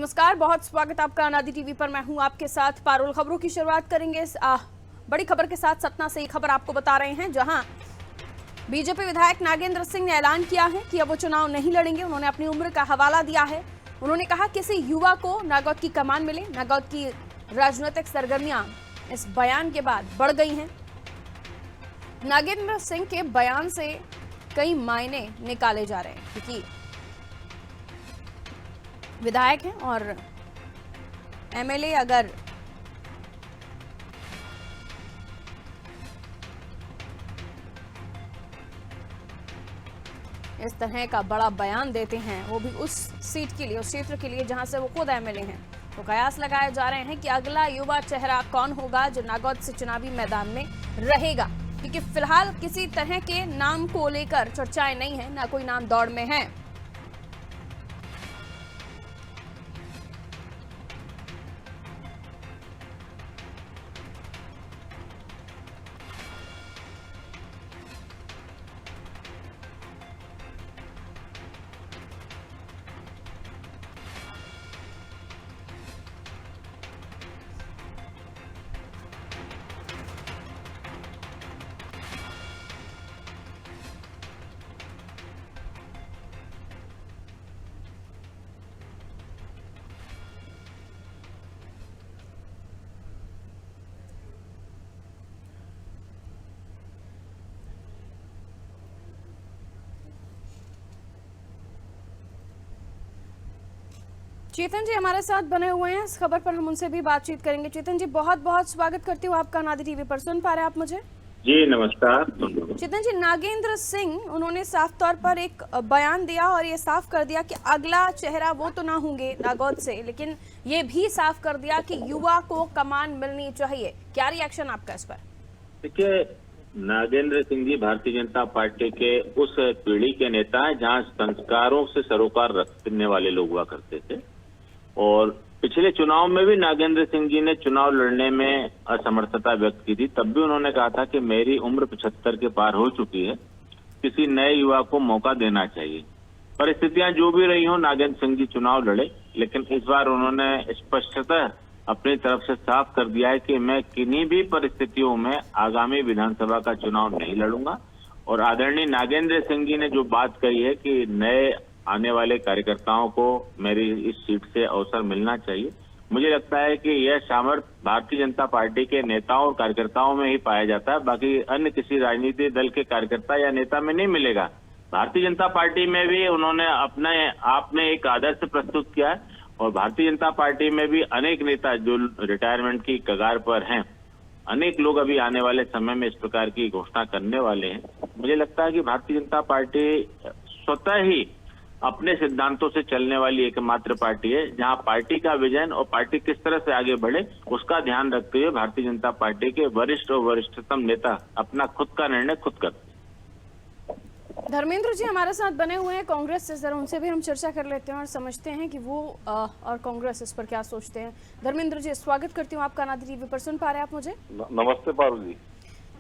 नमस्कार, बहुत स्वागत आपका अनादि टीवी पर। मैं हूं आपके साथ पारुल। खबरों की शुरुआत करेंगे बड़ी खबर के साथ। सतना से ये खबर आपको बता रहे हैं, जहां बीजेपी विधायक नागेंद्र सिंह ने ऐलान किया है कि अब वो चुनाव नहीं लड़ेंगे। उन्होंने अपनी उम्र का हवाला दिया है। उन्होंने कहा किसी युवा को नागौद की कमान मिले। नागौद की राजनीतिक सरगर्मियां इस बयान के बाद बढ़ गई हैं। नागेंद्र सिंह के बयान से कई मायने निकाले जा रहे हैं, क्योंकि विधायक हैं और एमएलए अगर इस तरह का बड़ा बयान देते हैं, वो भी उस सीट के लिए, उस क्षेत्र के लिए जहां से वो खुद एमएलए हैं, तो कयास लगाए जा रहे हैं कि अगला युवा चेहरा कौन होगा जो नागौद से चुनावी मैदान में रहेगा। क्योंकि फिलहाल किसी तरह के नाम को लेकर चर्चाएं नहीं है, ना कोई नाम दौड़ में है। चेतन जी हमारे साथ बने हुए हैं, इस खबर पर हम उनसे भी बातचीत करेंगे। चेतन जी, बहुत बहुत स्वागत करती हूँ आपका अनादि टीवी पर। सुन पा रहे हैं आप मुझे? जी नमस्कार। चेतन जी, नागेंद्र सिंह उन्होंने साफ तौर पर एक बयान दिया और ये साफ कर दिया कि अगला चेहरा वो तो ना होंगे नागौद से, लेकिन ये भी साफ कर दिया कि युवा को कमान मिलनी चाहिए। क्या रिएक्शन आपका इस पर? देखिए, नागेंद्र सिंह जी भारतीय जनता पार्टी के उस पीढ़ी के नेता हैं जहां संस्कारों से सरोकार रखने वाले लोग हुआ करते थे। और पिछले चुनाव में भी नागेंद्र सिंह जी ने चुनाव लड़ने में असमर्थता व्यक्त की थी। तब भी उन्होंने कहा था कि मेरी उम्र 75 के पार हो चुकी है, किसी नए युवा को मौका देना चाहिए। परिस्थितियां जो भी रही हो, नागेंद्र सिंह जी चुनाव लड़े, लेकिन इस बार उन्होंने स्पष्टतः अपनी तरफ से साफ कर दिया है कि मैं किन्हीं भी परिस्थितियों में आगामी विधानसभा का चुनाव नहीं लड़ूंगा। और आदरणीय नागेंद्र सिंह जी ने जो बात कही है कि नए आने वाले कार्यकर्ताओं को मेरी इस सीट से अवसर मिलना चाहिए, मुझे लगता है कि यह सामर्थ्य भारतीय जनता पार्टी के नेताओं और कार्यकर्ताओं में ही पाया जाता है। बाकी अन्य किसी राजनीतिक दल के कार्यकर्ता या नेता में नहीं मिलेगा। भारतीय जनता पार्टी में भी उन्होंने अपने आप में एक आदर्श प्रस्तुत किया है और भारतीय जनता पार्टी में भी अनेक नेता जो रिटायरमेंट की कगार पर हैं, अनेक लोग अभी आने वाले समय में इस प्रकार की घोषणा करने वाले हैं। मुझे लगता है कि भारतीय जनता पार्टी स्वतः ही अपने सिद्धांतों से चलने वाली एकमात्र पार्टी है, जहां पार्टी का विजन और पार्टी किस तरह से आगे बढ़े उसका ध्यान रखते हुए भारतीय जनता पार्टी के वरिष्ठ और वरिष्ठतम नेता अपना खुद का निर्णय खुद करते हैं। धर्मेंद्र जी हमारे साथ बने हुए हैं कांग्रेस से, जरा उनसे भी हम चर्चा कर लेते हैं और समझते हैं कि वो और कांग्रेस इस पर क्या सोचते हैं। धर्मेंद्र जी, स्वागत करती हूँ आपका अनादि टीवी पर। सुन पा रहे हैं आप मुझे? नमस्ते पारुल जी।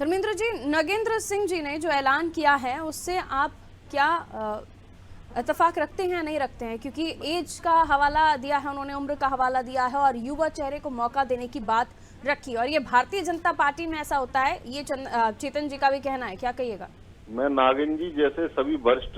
धर्मेंद्र जी, नागेंद्र सिंह जी ने जो ऐलान किया है उससे आप क्या इत्तेफाक रखते हैं या नहीं रखते हैं? क्योंकि एज का हवाला दिया है उन्होंने, उम्र का हवाला दिया है और युवा चेहरे को मौका देने की बात रखी, और ये भारतीय जनता पार्टी में ऐसा होता है, ये चेतन जी का भी कहना है। क्या कहिएगा? मैं नागिन जी जैसे सभी वरिष्ठ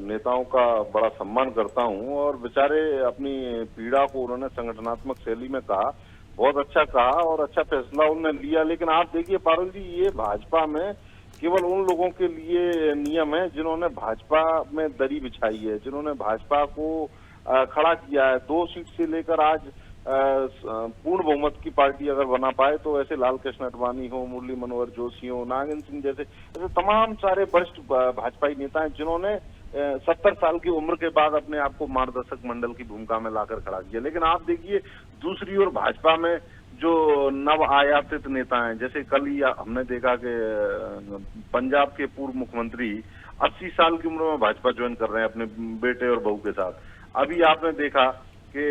नेताओं का बड़ा सम्मान करता हूं और बेचारे अपनी पीड़ा को उन्होंने संगठनात्मक शैली में कहा, बहुत अच्छा कहा और अच्छा फैसला उन्होंने लिया। लेकिन आप देखिए पारुल जी, ये भाजपा में केवल उन लोगों के लिए नियम है जिन्होंने भाजपा में दरी बिछाई है, जिन्होंने भाजपा को खड़ा किया है। 2 सीट से लेकर आज पूर्ण बहुमत की पार्टी अगर बना पाए तो ऐसे लाल कृष्ण आडवाणी हो, मुरली मनोहर जोशी हो, नागेंद्र सिंह जैसे ऐसे तमाम सारे वरिष्ठ भाजपाई नेता हैं जिन्होंने 70 साल की उम्र के बाद अपने आप को मार्गदर्शक मंडल की भूमिका में लाकर खड़ा किया। लेकिन आप देखिए दूसरी ओर भाजपा में जो नव आयातित नेता हैं, जैसे कल ही हमने देखा कि पंजाब के पूर्व मुख्यमंत्री 80 साल की उम्र में भाजपा ज्वाइन कर रहे हैं अपने बेटे और बहू के साथ। अभी आपने देखा कि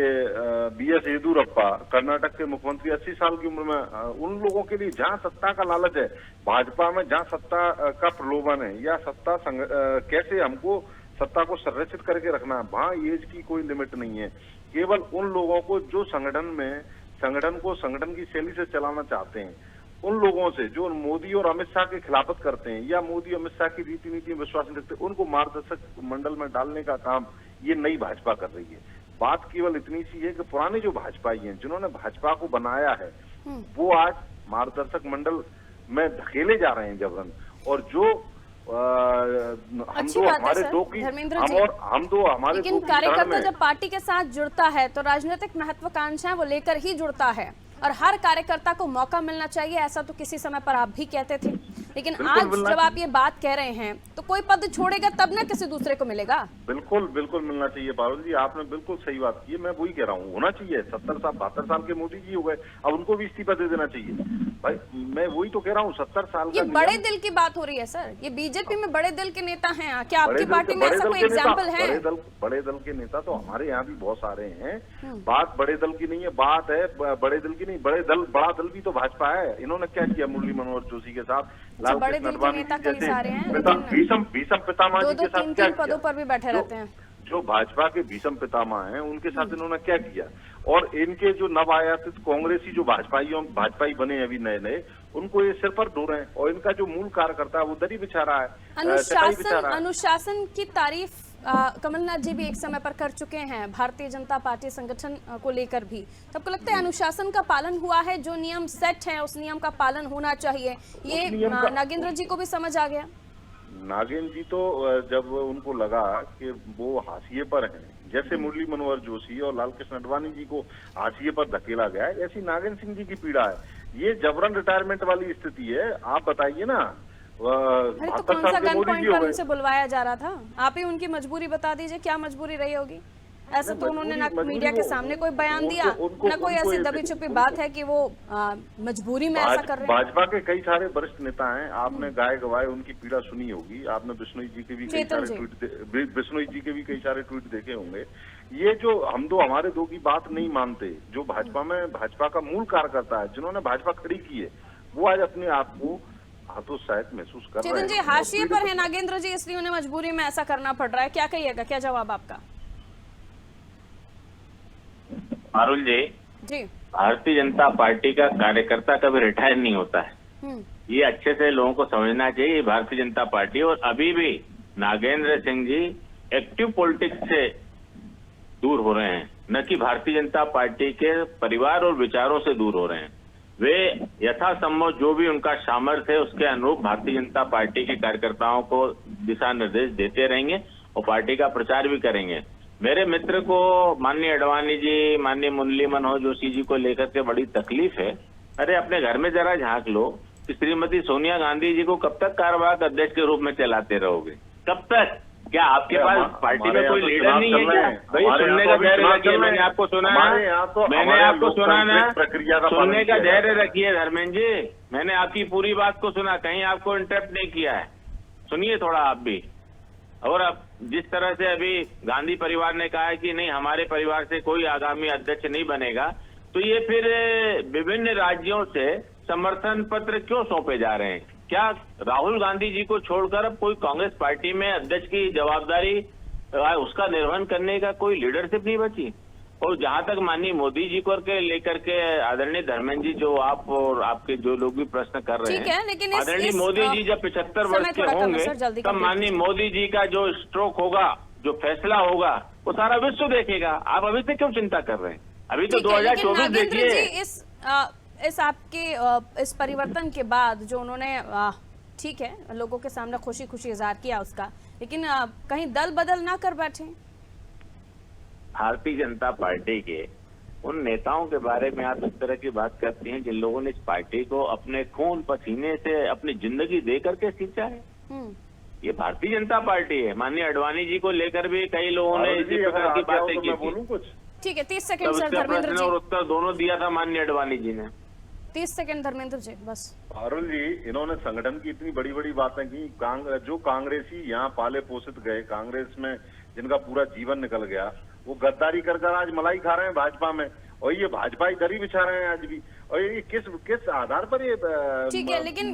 बीएस येदियुरप्पा कर्नाटक के मुख्यमंत्री 80 साल की उम्र में। उन लोगों के लिए जहां सत्ता का लालच है, भाजपा में जहां सत्ता का प्रलोभन है या सत्ता कैसे हमको सत्ता को संरक्षित करके रखना है, वहां एज की कोई लिमिट नहीं है। केवल उन लोगों को जो संगठन को संगठन की शैली से चलाना चाहते हैं, उन लोगों से जो मोदी और अमित शाह के खिलाफत करते हैं या मोदी अमित शाह की रीति नीति में विश्वास नहीं रखते, उनको मार्गदर्शक मंडल में डालने का काम ये नई भाजपा कर रही है। बात केवल इतनी सी है कि पुराने जो भाजपाई हैं, जिन्होंने भाजपा को बनाया है, वो आज मार्गदर्शक मंडल में धकेले जा रहे हैं जबरन। और जो हम अच्छी दो बात है हमारे सर, दो की धर्मेंद्र हम जी। और हम दो हमारे लेकिन दो की कार्यकर्ता शरण में जब पार्टी के साथ जुड़ता है तो राजनीतिक महत्वाकांक्षाएं वो लेकर ही जुड़ता है, और हर कार्यकर्ता को मौका मिलना चाहिए, ऐसा तो किसी समय पर आप भी कहते थे। लेकिन आज जब आप ये बात कह रहे हैं तो कोई पद छोड़ेगा तब ना किसी दूसरे को मिलेगा। बिल्कुल बिल्कुल मिलना चाहिए पारुल जी, आपने बिल्कुल सही बात की है। मैं वही कह रहा हूँ, होना चाहिए। 70 साल 72 साल के मोदी जी हो गए, अब उनको भी इस्तीफा दे देना चाहिए भाई। मैं वही तो कह रहा हूँ, 70 साल ये का बड़े दिल की बात हो रही है सर, ये बीजेपी में बड़े दिल के नेता हैं क्या? आपकी पार्टी में ऐसा कोई एग्जाम्पल है? बड़े दल के नेता तो हमारे यहाँ भी बहुत सारे हैं। बात बड़े दल की नहीं है, बात है बड़े दल की नहीं, बड़ा दल भी तो भाजपा है। इन्होंने क्या किया मुरली मनोहर जोशी के साथ, लाल बड़े दिल के नेता कई सारे हैं, भीषम पितामह जी के साथ तीन क्या पदों पर भी बैठे रहते हैं। जो भाजपा के भीषम पितामह हैं, उनके साथ इन्होंने क्या किया। और इनके जो नव आयातित कांग्रेसी जो भाजपाई बने अभी नए नए, उनको ये सिर पर ढो रहे हैं। और इनका जो मूल कार्यकर्ता है वो दरी बिछा रहा है। अनुशासन की तारीफ कमलनाथ जी भी एक समय पर कर चुके हैं, भारतीय जनता पार्टी संगठन को लेकर भी। तो आपको लगता है अनुशासन का पालन हुआ है? जो नियम सेट है उस नियम का पालन होना चाहिए, ये नागेंद्र जी को भी समझ आ गया? नागेंद्र जी तो जब उनको लगा कि वो हाशिए पर हैं, जैसे मुरली मनोहर जोशी और लालकृष्ण आडवाणी जी को हाशिए पर धकेला गया है, ऐसी नागेंद्र सिंह जी की पीड़ा है। ये जबरन रिटायरमेंट वाली स्थिति है। आप बताइए ना, अरे तो कौन सा गन पॉइंट पर उनसे बुलवाया जा रहा था? आप ही उनकी मजबूरी बता दीजिए, क्या मजबूरी रही होगी? ऐसा तो उन्होंने ना मीडिया के सामने कोई बयान दिया, ना कोई ऐसी दबी छुपी बात है कि वो मजबूरी में ऐसा कर रहे हैं। भाजपा के कई सारे वरिष्ठ नेता हैं, आपने गाय गवाए उनकी पीड़ा सुनी होगी। आपने बिश्नोई जी के भी कई सारे ट्वीट देखे होंगे। ये जो हम दो हमारे दो की बात नहीं मानते, जो भाजपा का मूल कार्यकर्ता है, जिन्होंने भाजपा खड़ी की है, वो आज अपने आप को हतोत्साहित महसूस कर रहे हैं। जी हाशिए पर है नागेंद्र जी, इसलिए उन्हें मजबूरी में ऐसा करना पड़ रहा है। क्या कहिएगा, क्या जवाब आपका? पारुल जी, भारतीय जनता पार्टी का कार्यकर्ता कभी रिटायर नहीं होता है। ये अच्छे से लोगों को समझना चाहिए। भारतीय जनता पार्टी, और अभी भी नागेंद्र सिंह जी एक्टिव पॉलिटिक्स से दूर हो रहे हैं, न कि भारतीय जनता पार्टी के परिवार और विचारों से दूर हो रहे हैं। वे यथासंभव जो भी उनका सामर्थ्य है उसके अनुरूप भारतीय जनता पार्टी के कार्यकर्ताओं को दिशा निर्देश देते रहेंगे और पार्टी का प्रचार भी करेंगे। मेरे मित्र को माननीय आडवाणी जी, माननीय मुरली मनोहर जोशी जी को लेकर के बड़ी तकलीफ है। अरे अपने घर में जरा झांक लो कि श्रीमती सोनिया गांधी जी को कब तक कार्यवाहक अध्यक्ष के रूप में चलाते रहोगे? कब तक? क्या आपके पास पार्टी में कोई लीडर नहीं है क्या? भाई सुनने का धैर्य रखिए, मैंने आपको सुना ना, मैंने आपको सुना ना, सुनने का धैर्य रखिए धर्मेंद्र जी। मैंने आपकी पूरी बात को सुना, कहीं आपको इंटरप्ट नहीं किया है। सुनिए थोड़ा आप भी। और अब जिस तरह से अभी गांधी परिवार ने कहा है कि नहीं, हमारे परिवार से कोई आगामी अध्यक्ष नहीं बनेगा, तो ये फिर विभिन्न राज्यों से समर्थन पत्र क्यों सौंपे जा रहे हैं? क्या राहुल गांधी जी को छोड़कर अब कोई कांग्रेस पार्टी में अध्यक्ष की जवाबदारी उसका निर्वहन करने का कोई लीडरशिप नहीं बची? और जहां तक माननीय मोदी जी को लेकर के आदरणीय धर्मेंद्र जी, जो आप और आपके जो लोग भी प्रश्न कर रहे हैं, लेकिन आदरणीय मोदी जी जब 75 वर्ष के होंगे तब माननीय मोदी जी का जो स्ट्रोक होगा, जो फैसला होगा, वो सारा विश्व देखेगा। आप अभी से क्यों चिंता कर रहे हैं? अभी तो 2024 देखिए। इस आपके इस परिवर्तन के बाद जो उन्होंने ठीक है लोगों के सामने खुशी खुशी इजहार किया उसका, लेकिन कहीं दल बदल ना कर बैठे? भारतीय जनता पार्टी के उन नेताओं के बारे में आप इस तरह की बात करती हैं जिन लोगों ने इस पार्टी को अपने खून पसीने से अपनी जिंदगी दे करके सींचा है। ये भारतीय जनता पार्टी है। माननीय आडवाणी जी को लेकर भी कई लोगों ने इसी प्रकार की बातें की थी। ठीक है, 30 सेकंड सर धर्मेंद्र जी। और उत्तर दोनों दिया था माननीय आडवाणी जी ने। 30 सेकंड धर्मेंद्र जी बस। पारुल जी, इन्होंने संगठन की इतनी बड़ी बड़ी बातें की। जो कांग्रेसी यहाँ पाले पोषित गए, कांग्रेस में जिनका पूरा जीवन निकल गया, वो गद्दारी कर आज मलाई खा रहे हैं भाजपा में, और ये भाजपा ही दरी बिछा रहे हैं आज भी। और ये किस आधार पर ये ठीक है, लेकिन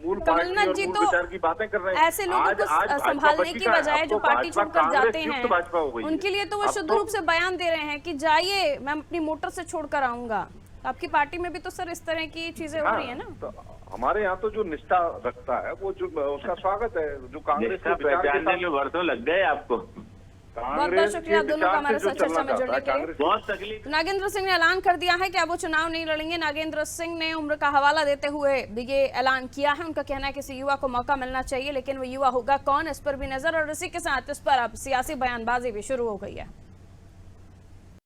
मूल पार्टी कमलनाथ और जी मूल तो विचार की बातें कर रहे हैं। ऐसे लोगों को भाजपा संभालने बची की कहाँ है? बजाय अब जो तो पार्टी भाजपा छोड़कर कांग्रेस जाते युक्त हैं भाजपा हो गई है। उनके लिए तो वो अब शुद्ध तो- रूप से बयान दे रहे हैं कि जाइए मैं अपनी मोटर से छोड़कर आऊंगा। आपकी पार्टी में भी तो सर इस तरह की चीजें हो रही है ना। तो हमारे यहाँ तो जो निष्ठा रखता है वो जो उसका स्वागत है। जो कांग्रेस निष्ठा के विचार के पहचानने साथ में वर्षों लग गए आपको। बहुत बहुत शुक्रिया आप दोनों का हमारे साथ चर्चा में जुड़ने के लिए। बहुत तकलीफ। तो नागेंद्र सिंह ने ऐलान कर दिया है कि अब वो चुनाव नहीं लड़ेंगे। नागेंद्र सिंह ने उम्र का हवाला देते हुए भी ये ऐलान किया है। उनका कहना है कि किसी युवा को मौका मिलना चाहिए, लेकिन वो युवा होगा कौन, इस पर भी नजर। और इसी के साथ इस पर अब सियासी बयानबाजी भी शुरू हो गई है।